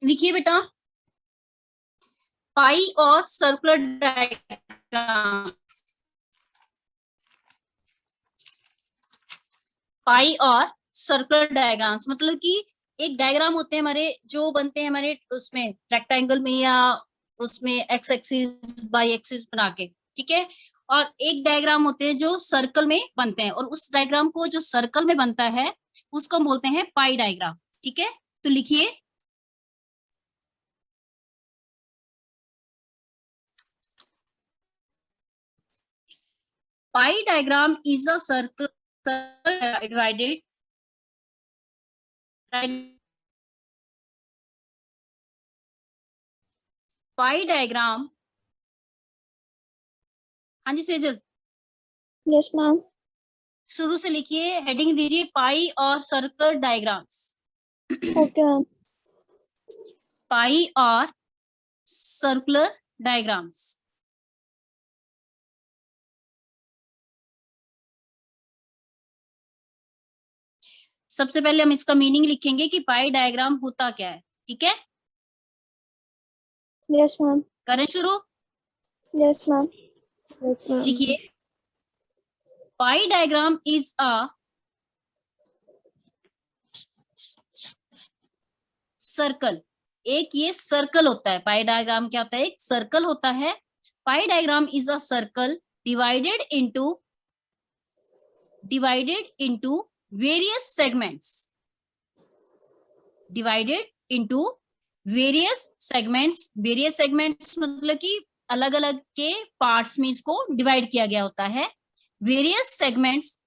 लिखिए बेटा, पाई और सर्कुलर डायग्राम। पाई और सर्कुलर डायग्राम्स मतलब कि एक डायग्राम होते हैं हमारे, जो बनते हैं हमारे उसमें रेक्टेंगल में या उसमें एक्स एक्सिस बाई एक्सिस बना के, ठीक है। और एक डायग्राम होते हैं जो सर्कल में बनते हैं, और उस डायग्राम को जो सर्कल में बनता है उसको बोलते हैं पाई डायग्राम, ठीक है। तो लिखिए, pie diagram is a circle divided, pi diagram. हाँ जी सेजल। Yes ma'am. शुरू से लिखिए, हेडिंग दीजिए पाई और circular diagrams. Okay ma'am. Pie और सर्कुलर डायग्राम्स। सबसे पहले हम इसका मीनिंग लिखेंगे कि पाई डायग्राम होता क्या है, ठीक है। Yes ma'am. करें शुरू। Yes ma'am. Yes ma'am. लिखिए, pie diagram is a circle. एक ये सर्कल होता है, पाई डायग्राम क्या होता है, एक सर्कल होता है। पाई diagram is a circle divided into various segments, divided into various segments. Various segments मतलब कि अलग अलग के पार्ट्स में इसको डिवाइड किया गया होता है। Various segments,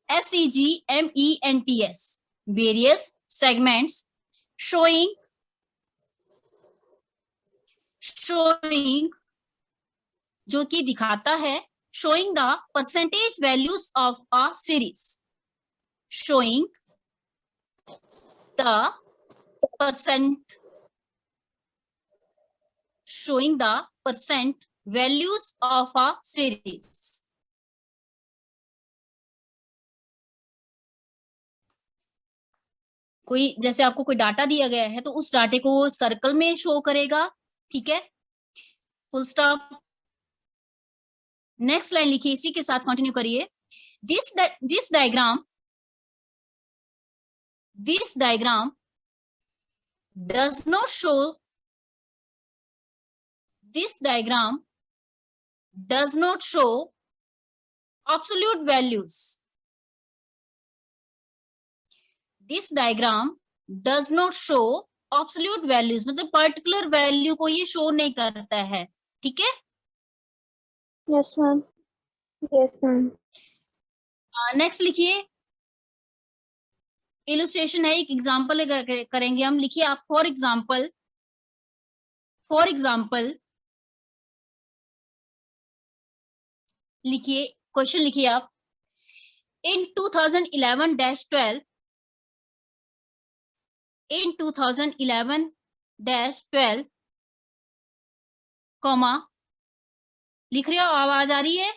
SEGMENTS, various segments showing जो कि दिखाता है, showing the percentage values of a series, showing the percent values of a series। कोई जैसे आपको कोई डाटा दिया गया है तो उस डाटे को सर्कल में शो करेगा, ठीक है। Full stop. नेक्स्ट लाइन लिखिए, इसी के साथ कंटिन्यू करिए। This diagram does not show this diagram does not show absolute values। this diagram does not show absolute values मतलब पर्टिकुलर वैल्यू को ये शो नहीं करता है, ठीक है। Yes ma'am. Yes ma'am. Next लिखिए, इलस्ट्रेशन है, एक एग्जांपल करेंगे हम। लिखिए आप, फॉर एग्जांपल लिखिए, क्वेश्चन लिखिए आप। इन 2011-12 कॉमा, लिख रहे हो, आवाज आ रही है?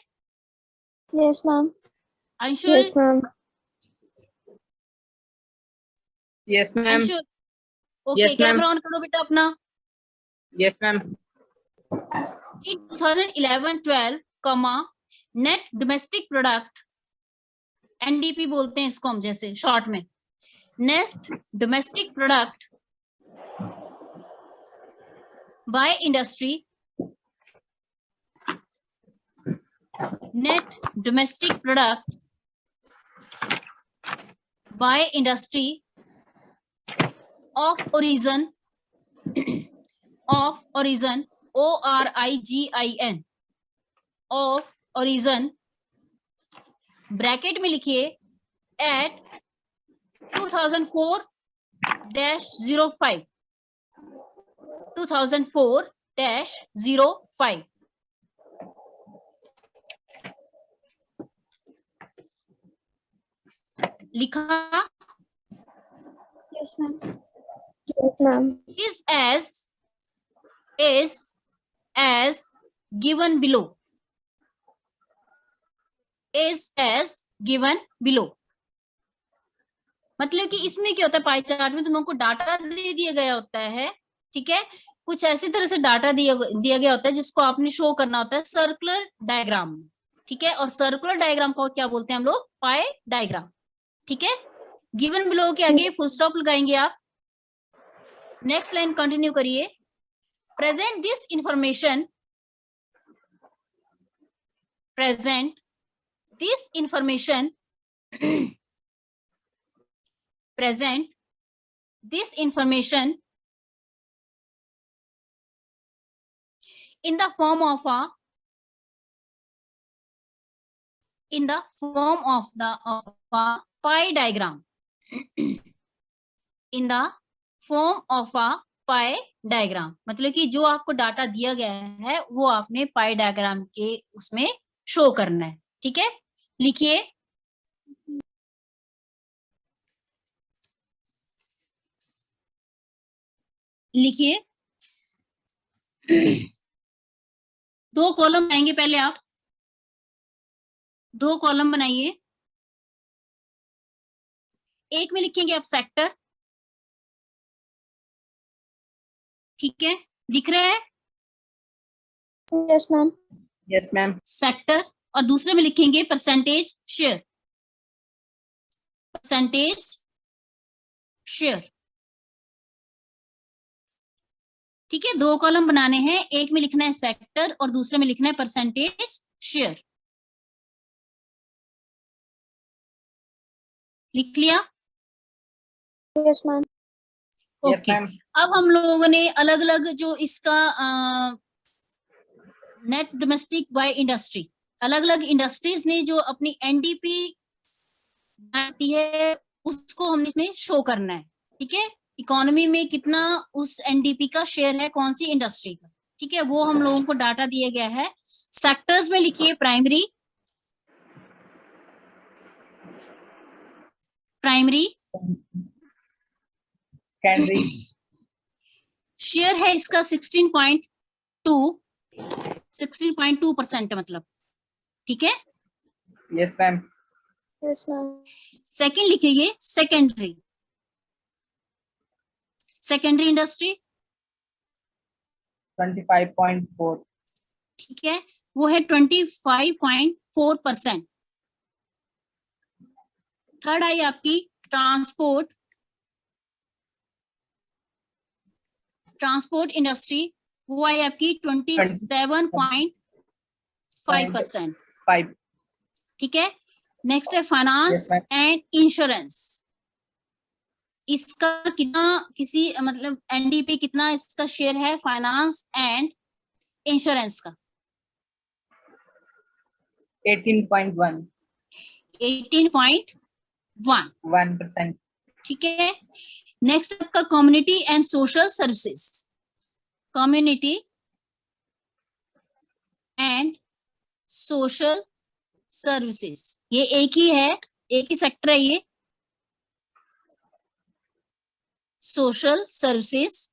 Yes ma'am. Anshul. Yes ma'am. Yes ma'am. Anshul, okay, camera on करो बेटा अपना। Yes ma'am. In 2011-12 comma, net domestic product, NDP बोलते हैं इसको हम, जैसे शॉर्ट में, net domestic product by industry, net domestic product by industry of origin ORIGIN of origin, bracket में लिखिए, एट 2004-05 2004-05 लिखा। Yes ma'am. Yes ma'am. is as given below, is as given below। मतलब कि इसमें क्या होता है, पाई चार्ट में तुम लोगों को डाटा दे दिया गया होता है, ठीक है, कुछ ऐसी तरह से डाटा दिया गया होता है जिसको आपने शो करना होता है सर्कुलर डायग्राम में, ठीक है, और सर्कुलर डायग्राम को क्या बोलते हैं हम लोग, पाई डायग्राम, ठीक है। गिवन बिलो के आगे फुल स्टॉप लगाएंगे आप, नेक्स्ट लाइन कंटिन्यू करिए। Present this information, present this information present this information in the form of a pie diagram, in the form of a pie diagram, मतलब कि जो आपको डाटा दिया गया है वो आपने पाई डायग्राम के उसमें शो करना है, ठीक है। लिखिए, लिखिए, 2 कॉलम आएंगे, पहले आप 2 कॉलम बनाइए। एक में लिखेंगे आप सेक्टर, ठीक है, दिख रहा है Yes, ma'am. Yes, ma'am. Sector, और दूसरे में लिखेंगे परसेंटेज शेयर, परसेंटेज शेयर, ठीक है। 2 कॉलम बनाने हैं, एक में लिखना है सेक्टर और दूसरे में लिखना है परसेंटेज शेयर। लिख लिया? Yes, ma'am. Yes, okay. ma'am. अब हम लोगों ने अलग अलग जो इसका नेट डोमेस्टिक बाय इंडस्ट्री, अलग अलग इंडस्ट्रीज ने जो अपनी एनडीपी बनाती है उसको हमने इसमें शो करना है, ठीक है। इकोनॉमी में कितना उस एनडीपी का शेयर है, कौन सी इंडस्ट्री का, ठीक है, वो हम लोगों को डाटा दिया गया है। सेक्टर्स में लिखिए प्राइमरी, प्राइमरी Secondary. शेयर है इसका 16.2% मतलब, ठीक है। Yes, ma'am. Yes, ma'am. Second लिखिए सेकेंडरी, सेकेंडरी इंडस्ट्री 25.4. ठीक है, वो है 25.4%। थर्ड आई आपकी ट्रांसपोर्ट, ट्रांसपोर्ट इंडस्ट्री, वो आई आपकी 27.5%, 5. ठीक है। नेक्स्ट है finance Yes, ma'am. And insurance, इसका कितना, किसी मतलब एनडीपी कितना इसका शेयर है फाइनेंस एंड इंश्योरेंस का, 18.1. 18.1, 1%. ठीक है। नेक्स्ट आपका community and social services, community and social services, ये एक ही है, एक ही सेक्टर है ये, सोशल सर्विसेज,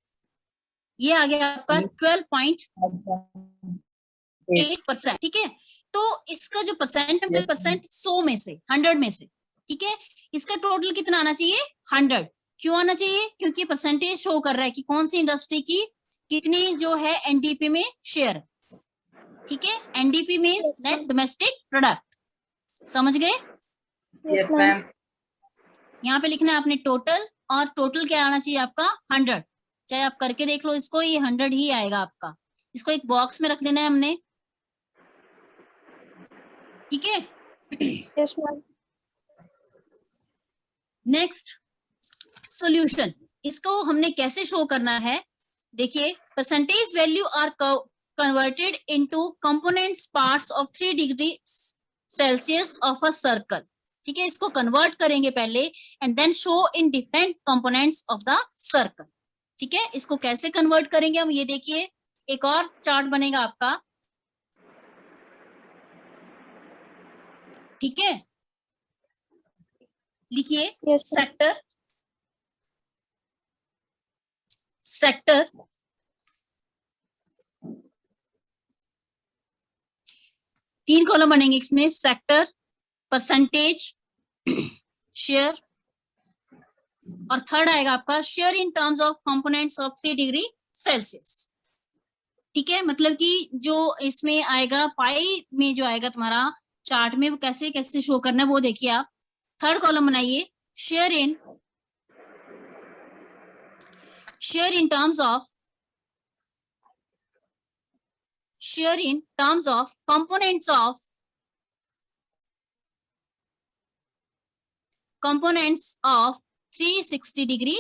ये आ गया आपका 12.8%, ठीक है। तो इसका जो परसेंट है, परसेंट 100 में से, 100 में से, ठीक है, इसका टोटल कितना आना चाहिए, 100। क्यों आना चाहिए, क्योंकि परसेंटेज शो कर रहा है कि कौन सी इंडस्ट्री की कितनी जो है एनडीपी में शेयर, ठीक है। NDP means net domestic product, समझ गए? Yes, ma'am. यहाँ पे लिखना है आपने टोटल, और टोटल क्या आना चाहिए आपका 100, चाहे आप करके देख लो इसको, ये 100 ही आएगा आपका। इसको एक बॉक्स में रख देना है हमने, ठीक है। Yes, ma'am. नेक्स्ट सॉल्यूशन, इसको हमने कैसे शो करना है, देखिए, percentage value are converted into components parts of 3 degree Celsius of a circle, ठीक है, इसको कन्वर्ट करेंगे पहले and then show in different components of the circle, ठीक है। इसको कैसे कन्वर्ट करेंगे हम, ये देखिए, एक और चार्ट बनेगा आपका, ठीक है। लिखिए Yes, ma'am. सेक्टर, सेक्टर, तीन कॉलम बनेंगे इसमें, सेक्टर, परसेंटेज शेयर और थर्ड आएगा आपका share in terms of components of 3 degree Celsius. ठीक है, मतलब कि जो इसमें आएगा पाई में जो आएगा तुम्हारा चार्ट में वो कैसे कैसे शो करना है वो देखिए आप। थर्ड कॉलम बनाइए share in terms of components of 360 degree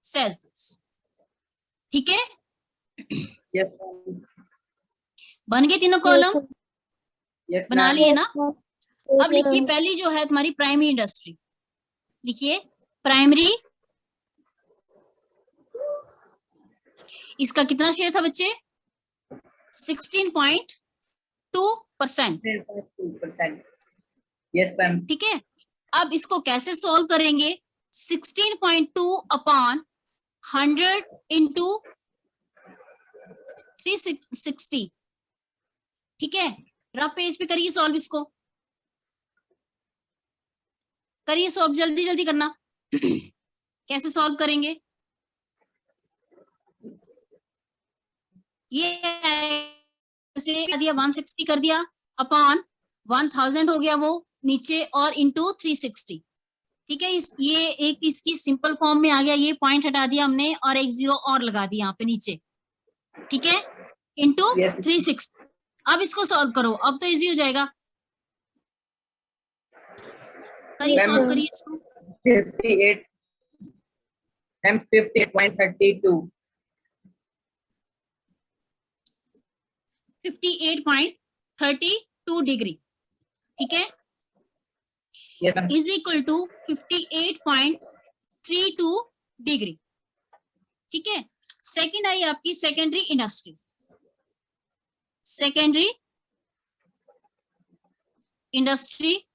Celsius. ठीक है, Yes, ma'am. बन गए तीनों कॉलम, Yes, बना ma'am. लिए ना। Yes, ma'am. अब लिखिए पहली जो है तुम्हारी प्राइमरी इंडस्ट्री, लिखिए प्राइमरी, इसका कितना शेयर था बच्चे? 16.2%। 10.2%. Yes, ma'am. ठीक है, अब इसको कैसे सॉल्व करेंगे? 16.2 अपॉन 100 इंटू 360। ठीक है, रफ पेज पे करिए सॉल्व, इसको करिए सॉल्व, जल्दी जल्दी करना। कैसे सॉल्व करेंगे? ये ऐसे दिया 160 कर दिया अपॉन 1000 हो गया वो नीचे और इंटू 360। ठीक है, ये एक इसकी सिंपल फॉर्म में आ गया, ये पॉइंट हटा दिया हमने और एक जीरो और लगा दिया यहाँ पे नीचे। ठीक है, इंटू Yes. 360। अब इसको सॉल्व करो, अब तो इजी हो जाएगा। करिए Yes, सॉल्व ma'am. करिए इसको। 58. Ma'am, 58.32. 58.32 डिग्री। ठीक है, Yes, ma'am. Is equal to 58.32 degree. ठीक है, सेकेंड आई आपकी secondary industry. Secondary industry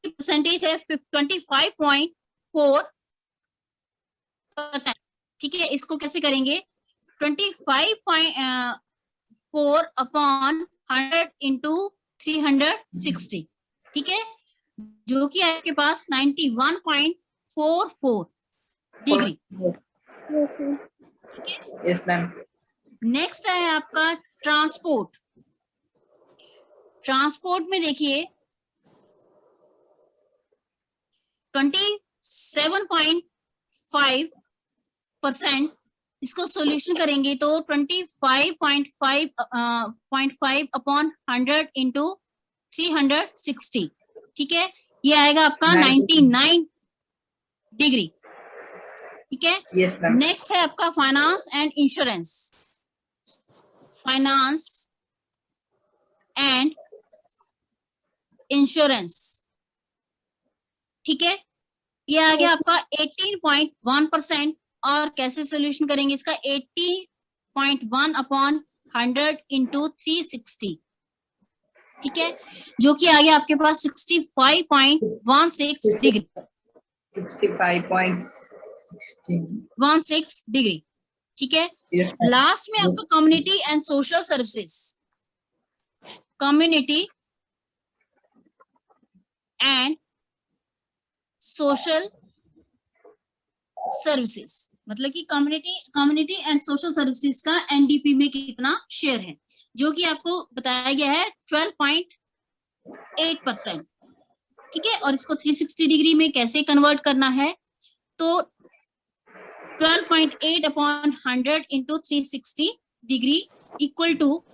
percentage है 25.4%। ठीक है, इसको कैसे करेंगे? 25.4 अपॉन 100 इंटू 360। ठीक है, जो कि आपके पास 91.44 degree. Yes, ma'am. Yes, ma'am. Next है आपका ट्रांसपोर्ट। ट्रांसपोर्ट में देखिए 27.5%। इसको सॉल्यूशन करेंगे तो 25.5 अपॉन 100 इंटू 360। ठीक है, ये आएगा आपका 99 डिग्री। ठीक है, Yes, ma'am. नेक्स्ट है आपका finance and insurance. Finance and insurance. ठीक है, ये आ गया आपका 18.1%। और कैसे सॉल्यूशन करेंगे इसका? 80.1 अपॉन 100 इंटू 360। ठीक है, जो कि आ गया आपके पास 65.16 डिग्री। 65.16. डिग्री। ठीक है, Yes, ma'am. लास्ट में आपका community and social services. Community and social services, मतलब कि कम्युनिटी एंड सोशल सर्विसेज का एनडीपी में कितना शेयर है, जो कि आपको बताया गया है 12.8%। ठीक है, और इसको 360 डिग्री में कैसे कन्वर्ट करना है? तो 12.8 upon 100 into 360 degree equal to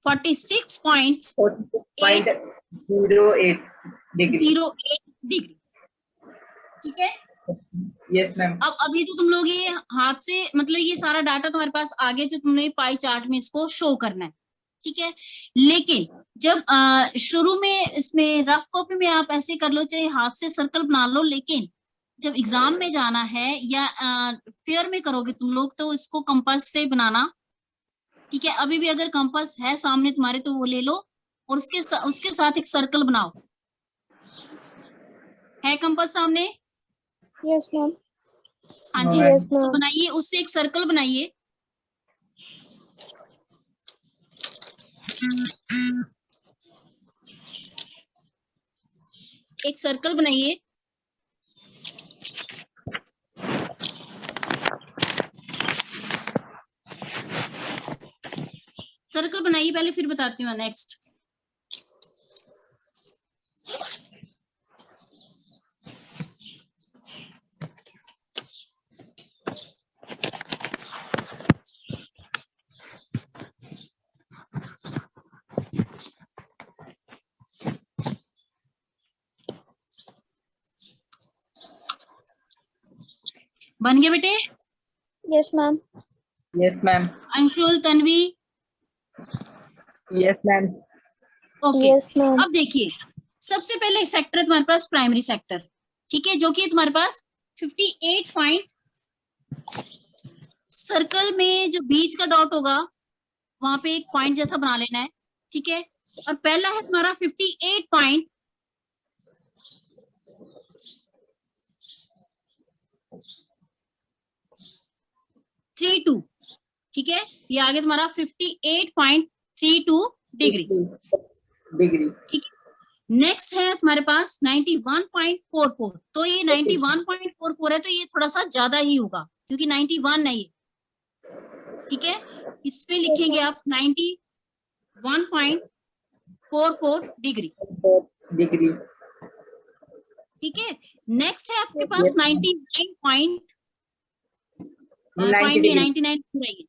46.08 46.08 degree. Degree. ठीक है, Yes, ma'am. अब अभी तो तुम लोग ये हाथ से, मतलब ये सारा डाटा तुम्हारे पास आगे जो तुमने पाई चार्ट में इसको शो करना है। ठीक है, लेकिन जब शुरू में इसमें रफ कॉपी में आप ऐसे कर लो, चाहे हाथ से सर्कल बना लो, लेकिन जब एग्जाम में जाना है या फेयर में करोगे तुम लोग तो इसको कंपास से बनाना। ठीक है, अभी भी अगर कंपास है सामने तुम्हारे तो वो ले लो और उसके साथ एक सर्कल बनाओ। है कंपास सामने? Yes, ma'am. हाँ जी, Yes, तो ma'am. बनाइए, उससे एक सर्कल बनाइए। एक सर्कल बनाइए। सर्कल बनाइए पहले, फिर बताती हूँ नेक्स्ट। बन गए बेटे? Yes, ma'am. Yes, ma'am. Anshul, Tanvi? Yes, ma'am. Okay. Yes, ma'am. अब देखिए, सबसे पहले सेक्टर है तुम्हारे पास प्राइमरी सेक्टर, ठीक है, जो कि तुम्हारे पास 58 पॉइंट, सर्कल में जो बीच का डॉट होगा वहां पे एक पॉइंट जैसा बना लेना है, ठीक है। और पहला है तुम्हारा 58.32, ठीक है। ये आगे तुम्हारा 58.32 डिग्री, Degree. ठीक है। नेक्स्ट है तुम्हारे पास 91.44, तो ये 91.44 है, तो ये थोड़ा सा ज्यादा ही होगा क्योंकि 91 नहीं है, ठीक है। इस पे लिखेंगे आप 91.44 डिग्री, Degree. ठीक है। नेक्स्ट है आपके पास 99 पॉइंट, 90 degree.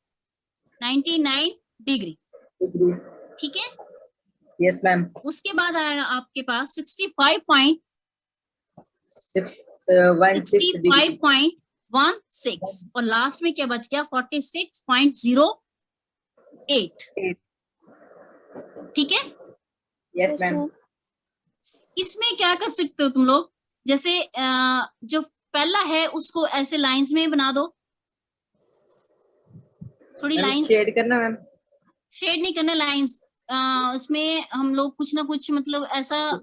99 degree, Degree. ठीक है। Yes, ma'am. उसके बाद आएगा आपके पास 65.16 degree. और लास्ट में क्या बच गया 46.08, ठीक है। Yes, ma'am. इसमें क्या कर सकते हो तुम लोग, जैसे जो पहला है उसको ऐसे लाइंस में बना दो, थोड़ी लाइंस शेड करना मैम, शेड नहीं करना, लाइंस उसमें हम लोग कुछ ना कुछ मतलब ऐसा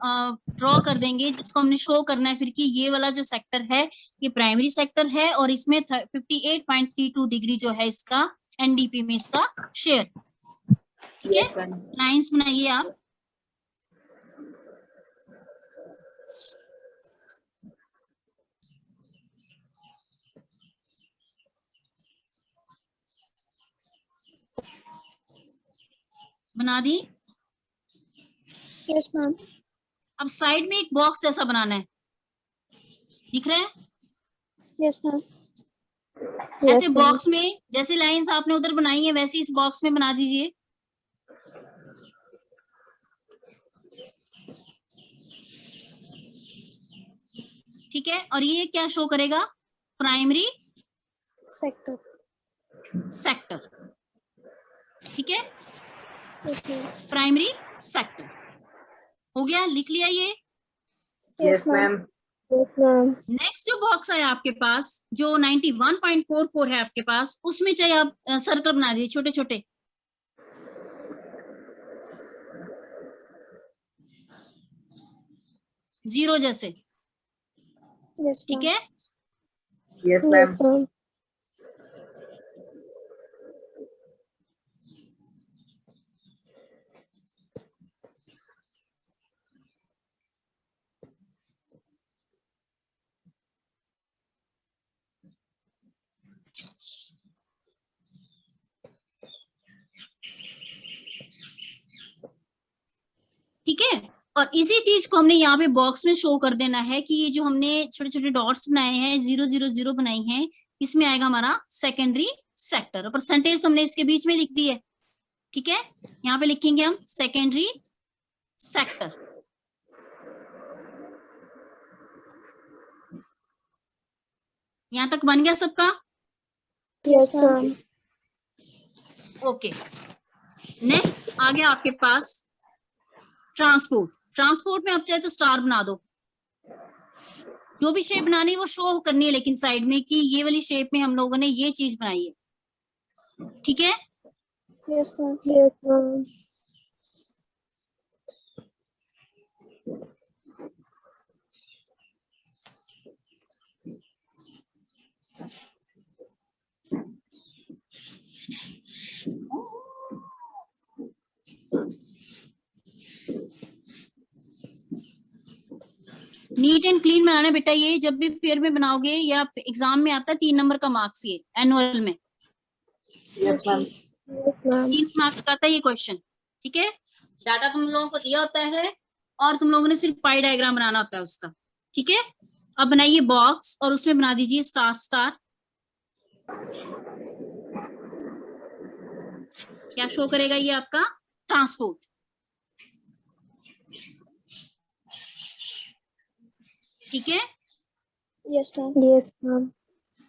ड्रॉ कर देंगे जिसको हमने शो करना है फिर कि ये वाला जो सेक्टर है ये प्राइमरी सेक्टर है और इसमें 58.32 डिग्री जो है इसका एनडीपी में इसका शेयर, ठीक है। लाइंस बनाइए आप। बना दी? Yes, ma'am. अब साइड में एक बॉक्स जैसा बनाना है, दिख रहा है? Yes, ma'am. ऐसे बॉक्स में जैसे लाइंस आपने उधर बनाई है वैसे इस बॉक्स में बना दीजिए, ठीक है। और ये क्या शो करेगा? Primary Sector. सेक्टर, ठीक है। Okay. प्राइमरी सेक्टर हो गया, लिख लिया ये। Yes ma'am. Yes, ma'am. Next जो बॉक्स है आपके पास जो 91.44 है आपके पास, उसमें चाहिए आप सर्कल बना दीजिए छोटे छोटे, जीरो जैसे, Yes, ठीक ma'am. है। Yes ma'am. ठीक है। और इसी चीज को हमने यहाँ पे बॉक्स में शो कर देना है कि ये जो हमने छोटे छोटे डॉट्स बनाए हैं, 000 बनाई हैं, इसमें आएगा हमारा सेकेंडरी सेक्टर। और परसेंटेज तो हमने इसके बीच में लिख दी है, ठीक है। यहाँ पे लिखेंगे हम सेकेंडरी सेक्टर, यहाँ तक बन गया सबका? Yes, ma'am. ओके। नेक्स्ट आ गया आपके पास ट्रांसपोर्ट। ट्रांसपोर्ट में आप चाहे तो स्टार बना दो, जो भी शेप बनानी है वो शो करनी है लेकिन साइड में कि ये वाली शेप में हम लोगों ने ये चीज बनाई है, ठीक है। Yes, ma'am. Yes, ma'am. Neat and clean बनाना बेटा, ये जब भी फेयर में बनाओगे या एग्जाम में आता है 3 नंबर का मार्क्स, ये एनुअल में Yes, ma'am. Yes, ma'am. 3 marks का आता है ये क्वेश्चन। ठीक है, डाटा तुम लोगों को दिया होता है और तुम लोगों ने सिर्फ पाई डायग्राम बनाना होता है उसका। ठीक है, अब बनाइए बॉक्स और उसमें बना दीजिए स्टार स्टार। क्या शो करेगा ये आपका? ट्रांसपोर्ट। ठीक है, Yes, ma'am. Yes, ma'am.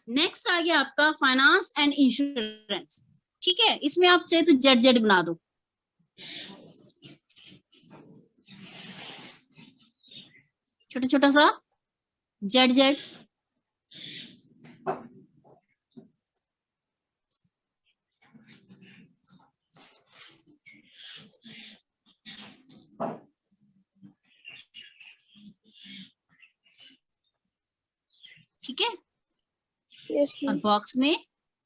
Next आ गया आपका फाइनेंस एंड इंश्योरेंस। ठीक है, इसमें आप चाहे तो जेड जेड बना दो, छोटा छोटा सा जेड जेड। ठीक है, Yes, और ma'am. बॉक्स में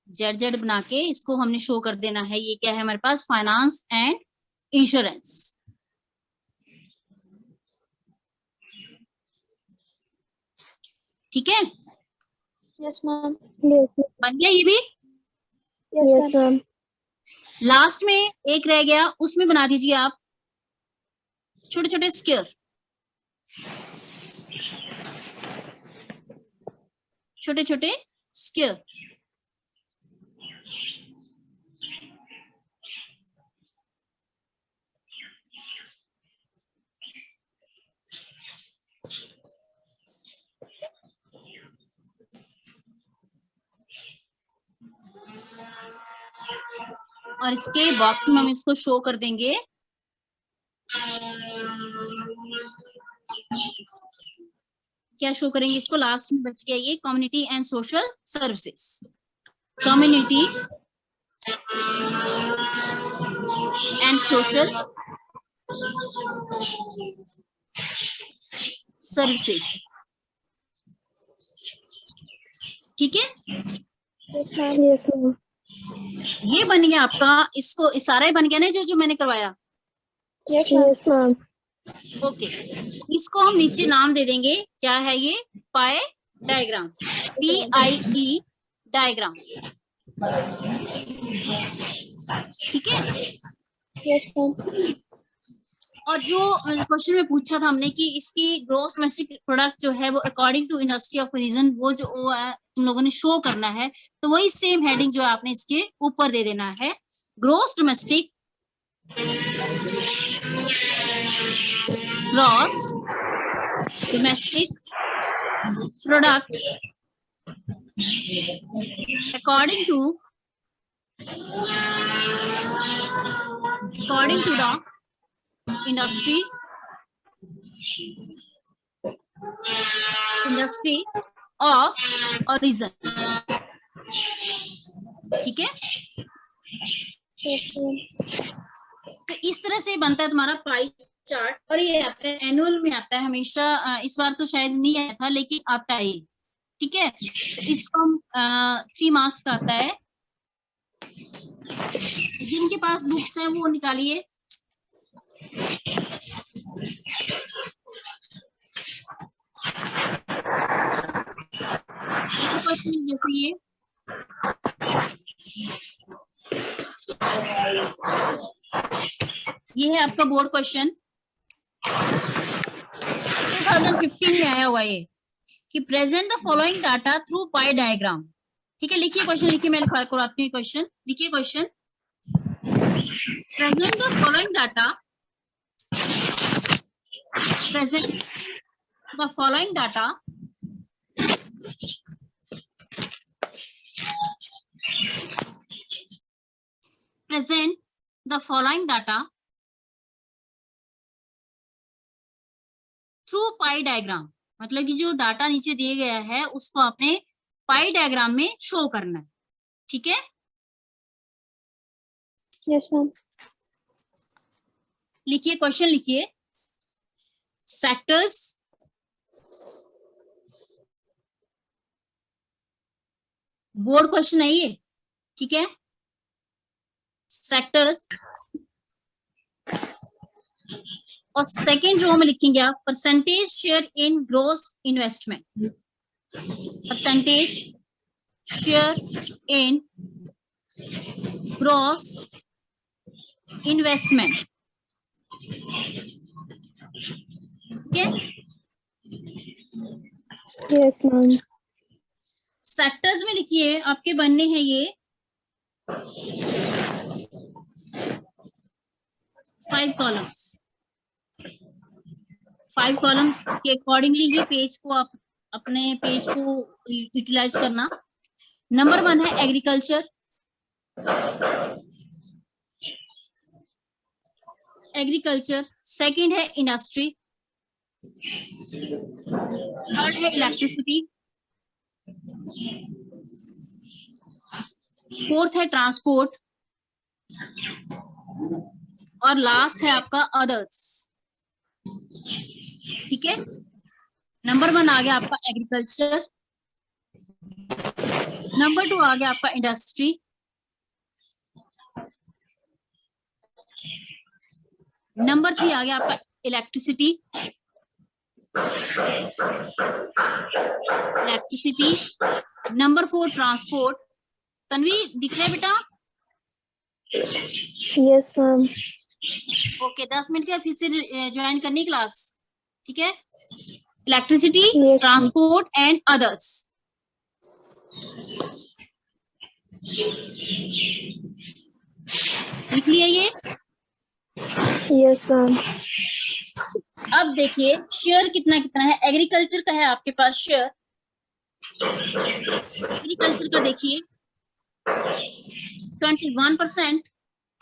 जेड जेड बना के इसको हमने शो कर देना है। ये क्या है हमारे पास? Finance and insurance. ठीक है, Yes, ma'am. Yes, ma'am. बन गया ये भी। Yes, ma'am. लास्ट में एक रह गया, उसमें बना दीजिए आप छोटे छोटे स्क्वायर, छोटे छोटे स्क्वायर। और इसके बॉक्स में हम इसको शो कर देंगे। क्या शो करेंगे इसको? लास्ट में बच गया ये community and social services. Community and social services. ठीक है, Yes, ma'am. Yes, ma'am. ये बन गया आपका। इसको इस सारा ही बन गया ना जो मैंने करवाया। Yes, ma'am. Yes, ma'am. Okay, इसको हम नीचे नाम दे देंगे। क्या है ये? पाई डायग्राम, PIE डायग्राम। ठीक है, Yes, ma'am. और जो क्वेश्चन में पूछा था हमने कि इसकी ग्रोस डोमेस्टिक प्रोडक्ट जो है वो according to industry of region, वो जो तुम लोगों ने शो करना है, तो वही सेम हेडिंग जो आपने इसके ऊपर दे देना है। Gross domestic product according to the industry of origin। ठीक है, Yes, ma'am. तो इस तरह से बनता है तुम्हारा पाई चार्ट। और ये आता है एनुअल में, आता है हमेशा। इस बार तो शायद नहीं आया था लेकिन आता है। ठीक है, तो इसको हम 3 मार्क्स का आता है। जिनके पास बुक्स है वो निकालिए। क्वेश्चन जैसे ये है आपका बोर्ड क्वेश्चन 2015 में आया हुआ है कि present the following data through pi diagram. ठीक है, लिखिए क्वेश्चन, लिखिए, मैं लिखवा कराती हूँ क्वेश्चन। लिखिए question, present the following data, present the following data present the following data through pi diagram. मतलब कि जो डाटा नीचे दिए गया है उसको आपने पाई डायग्राम में शो करना है। ठीक है, Yes, ma'am. लिखिए क्वेश्चन, लिखिए सेक्टर्स बोर्ड क्वेश्चन है ये। ठीक है, सेक्टर्स और सेकेंड रो में लिखेंगे आप percentage share in gross investment, percentage share in gross investment. ठीक है, Yes, ma'am. सेक्टर्स में लिखिए आपके बनने हैं ये 5 कॉलम्स, 5 कॉलम्स के अकॉर्डिंगली ही पेज को आप अपने पेज को यूटिलाइज करना। नंबर 1 है एग्रीकल्चर, एग्रीकल्चर। सेकंड है इंडस्ट्री, थर्ड है इलेक्ट्रिसिटी, फोर्थ है ट्रांसपोर्ट और लास्ट है आपका अदर्स। ठीक है, नंबर 1 आ गया आपका एग्रीकल्चर, नंबर 2 आ गया आपका इंडस्ट्री, नंबर 3 आ गया आपका इलेक्ट्रिसिटी, नंबर 4 ट्रांसपोर्ट। तन्वी दिख रहा है बेटा? Yes, ma'am. ओके, 10 मिनट के फिर से ज्वाइन करनी क्लास। ठीक है, electricity, Yes, transport and others. लिख लिया ये? Yes, ma'am. अब देखिए शेयर कितना कितना है एग्रीकल्चर का है आपके पास शेयर। एग्रीकल्चर का देखिए 21%,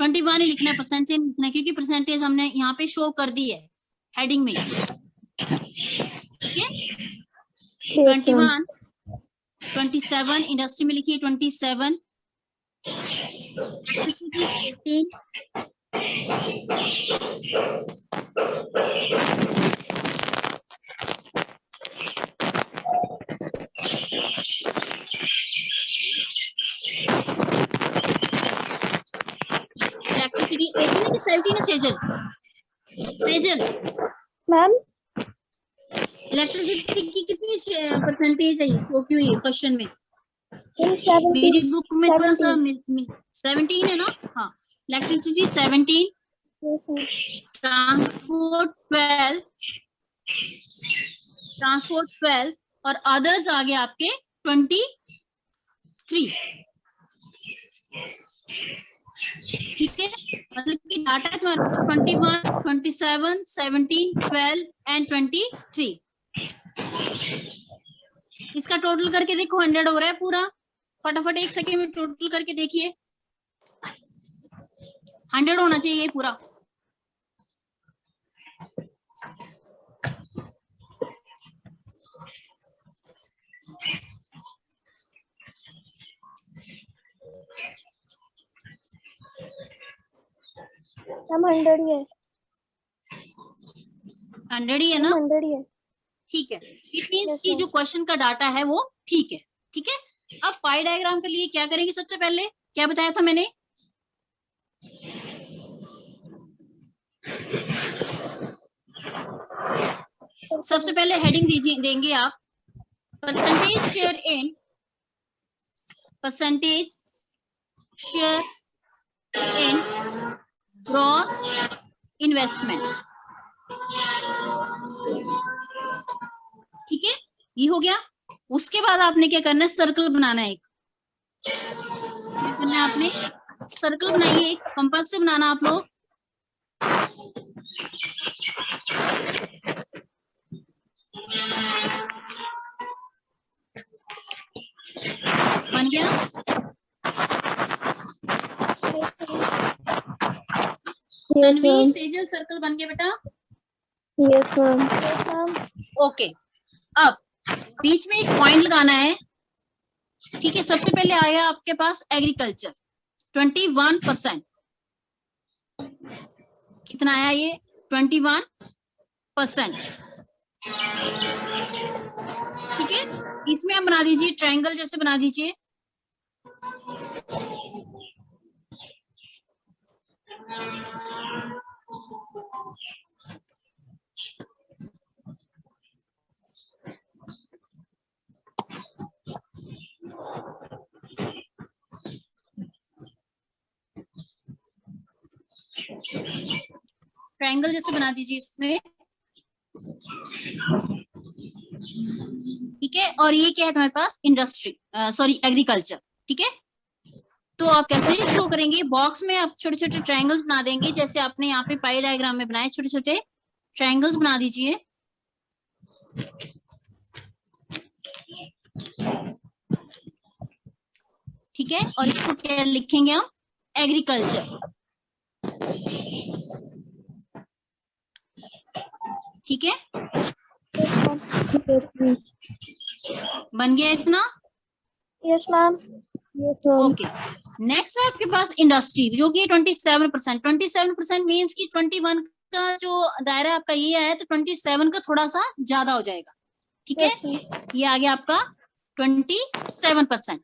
21 ही लिखना है, परसेंटेज लिखना है क्योंकि परसेंटेज हमने यहाँ पे शो कर दी है हेडिंग में। ठीक है, Yes, ma'am. 21, 27 इंडस्ट्री में लिखिए 27, इलेक्ट्रिसिटी 18, इलेक्ट्रिसिटी 18 है कि 17 है? सेजल, सेजल Ma'am. इलेक्ट्रिसिटी की कितनी परसेंटेज है ये शो की हुई है क्वेश्चन में? In 17. मेरी बुक में थोड़ा सा 17. 17 है ना? हाँ, electricity 17, Yes, ma'am. Transport 12, transport 12 और अदर्स आ गए आपके 23। ठीक है, मतलब कि डाटा जो है 21, 27, 17, 12 एंड 23। इसका टोटल करके देखो 100 हो रहा है पूरा। फटाफट 1 सेकेंड में टोटल करके देखिए, 100 होना चाहिए पूरा। Ma'am, 100 ही है। 100 ही है ना? 100 ही है। ठीक है, इट मीन्स Yes, कि ma'am. जो क्वेश्चन का डाटा है वो ठीक है। ठीक है, अब पाई डायग्राम के लिए क्या करेंगे? सबसे पहले क्या बताया था मैंने? सबसे पहले हेडिंग देंगे आप परसेंटेज शेयर इन, परसेंटेज शेयर इन ग्रॉस इन्वेस्टमेंट। ठीक है, ये हो गया। उसके बाद आपने क्या करना है? सर्कल बनाना है एक। क्या करना है आपने? सर्कल बनाइए, कंपास से बनाना आप लोग। बन गया? Yes, Tanvi, ma'am. Sejal, circle बन गया बेटा? Yes, ma'am. Yes, ma'am. Okay, अब बीच में एक पॉइंट लगाना है। ठीक है, सबसे पहले आया आपके पास एग्रीकल्चर 21%। कितना आया ये? 21%। ठीक है, इसमें आप बना दीजिए ट्रायंगल जैसे बना दीजिए। ट्रायंगल जैसे बना दीजिए इसमें, ठीक है। और ये क्या है तुम्हारे पास, इंडस्ट्री, सॉरी एग्रीकल्चर, ठीक है। तो आप कैसे शो करेंगे, बॉक्स में आप छोटे छोटे ट्रायंगल्स बना देंगे, जैसे आपने यहाँ पे पाई डायग्राम में बनाए, छोटे छोटे ट्रायंगल्स बना दीजिए, ठीक है। और इसको क्या लिखेंगे हम, एग्रीकल्चर, ठीक है। Yes, ma'am. बन गया इतना, Yes, ma'am. Yes, ma'am. Okay. Next है आपके पास इंडस्ट्री, जो कि 27%, 27% मीन्स की 21 का जो दायरा आपका ये है, तो 27 का थोड़ा सा ज्यादा हो जाएगा, ठीक है। Yes, ma'am. ये आ गया आपका 27%,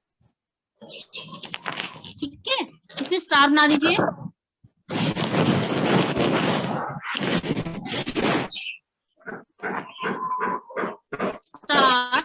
ठीक है। इसमें स्टार बना दीजिए, स्टार,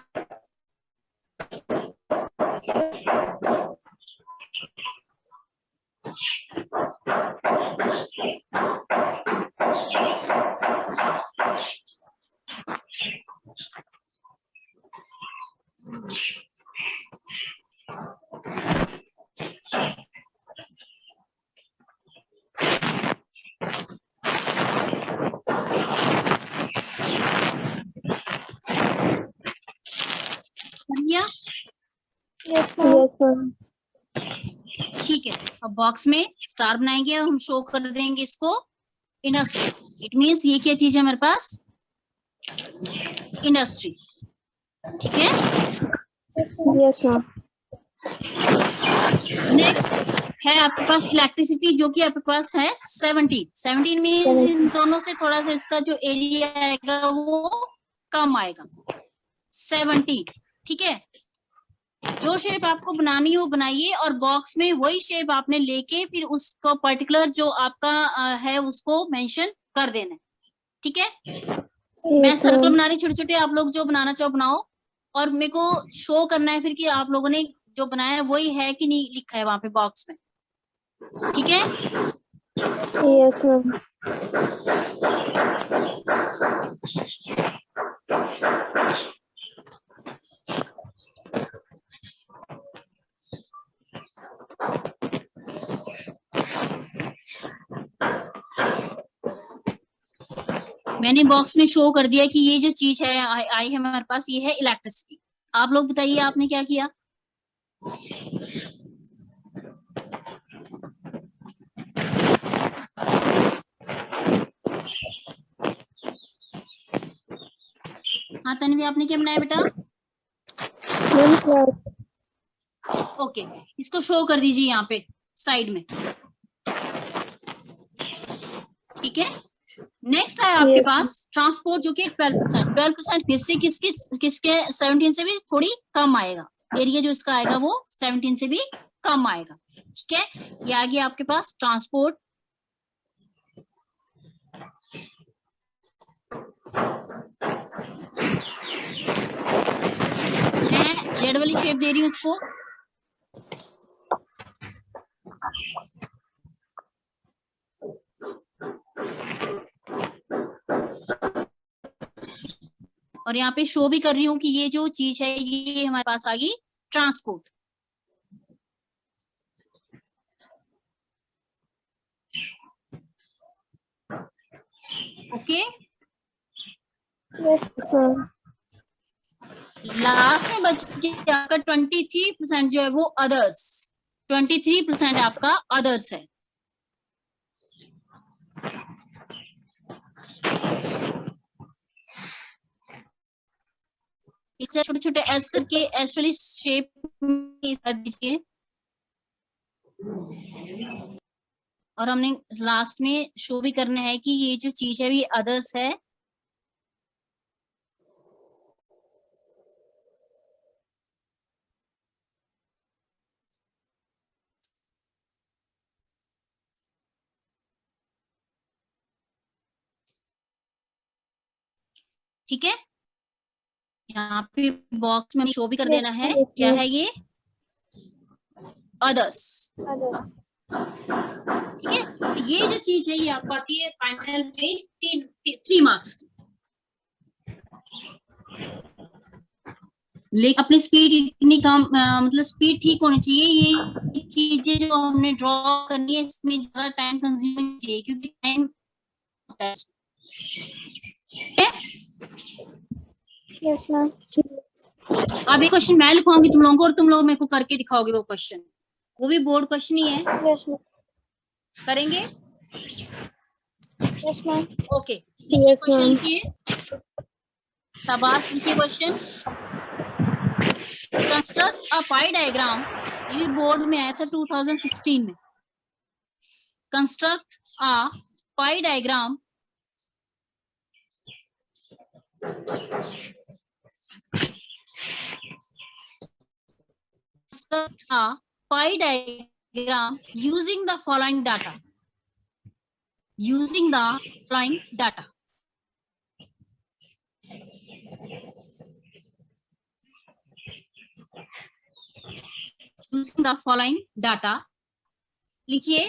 बन गया, Yes, ma'am. Yes, ma'am. ठीक है। अब बॉक्स में स्टार बनाएंगे, हम शो कर देंगे इसको इंडस्ट्री, इट मीन्स ये क्या चीज है हमारे पास, इंडस्ट्री, ठीक है। Yes, ma'am. नेक्स्ट है आपके पास इलेक्ट्रिसिटी, जो कि आपके पास है 17 मीन्स इन दोनों से थोड़ा सा इसका जो एरिया आएगा वो कम आएगा, 17, ठीक है। जो शेप आपको बनानी हो बनाइए, और बॉक्स में वही शेप आपने लेके फिर उसको पर्टिकुलर जो आपका है उसको मेंशन कर देना है, ठीक है। मैं Yes, सर्कल ma'am. बना रही छोटे छोटे, आप लोग जो बनाना चाहो बनाओ, और मेरे को शो करना है फिर कि आप लोगों ने जो बनाया है वही है कि नहीं लिखा है वहां पे बॉक्स में, ठीक है। Yes, ma'am. मैंने बॉक्स में शो कर दिया कि ये जो चीज है आई है हमारे पास, ये है इलेक्ट्रिसिटी। आप लोग बताइए आपने क्या किया, हाँ तन्वी आपने क्या बनाया बेटा, Ma'am, class. ओके। इसको शो कर दीजिए यहाँ पे साइड में, ठीक है। नेक्स्ट है आपके Yes, पास ट्रांसपोर्ट, जो कि 12% किससे किसके 17 से भी थोड़ी कम आएगा, एरिया जो इसका आएगा वो 17 से भी कम आएगा, ठीक है। ये आ गया आपके पास ट्रांसपोर्ट, मैं जेड वाली शेप दे रही हूँ इसको, और यहाँ पे शो भी कर रही हूँ कि ये जो चीज है ये हमारे पास आ गई transport, okay. yes, ma'am. Last में बच गया आपका 23% जो है वो अदर्स, 23% आपका अदर्स है, इससे छोटे छोटे एस करके एस वाली शेप दीजिए, और हमने लास्ट में शो भी करना है कि ये जो चीज है ये अदर्स है, ठीक है। यहाँ पे बॉक्स में शो भी कर Yes, देना है, yes, क्या ma'am. है ये, अदर्स, Others. ठीक है, तो ये जो चीज है ये आपको आती है फाइनल में 3 मार्क्स की। लेकिन अपनी स्पीड इतनी कम, मतलब स्पीड ठीक होनी चाहिए। ये चीजें जो हमने ड्रॉ करनी है इसमें ज्यादा टाइम कंज्यूमिंग चाहिए, क्योंकि टाइम होता है। Yes, ma'am. अब एक क्वेश्चन मैं लिखवाऊंगी तुम लोगों को और तुम लोग मेरे को करके दिखाओगे वो क्वेश्चन, वो भी बोर्ड क्वेश्चन ही है। Yes, ma'am. करेंगे? Yes, ma'am. ओके, लिखिए Yes, क्वेश्चन, ma'am. लिखिए, शाबाश, लिखिए question. Construct a pi diagram, ये बोर्ड में आया था 2016 में। Construct a pi diagram construct a pie diagram using the following data. Using the following data. Using the following data. लिखिए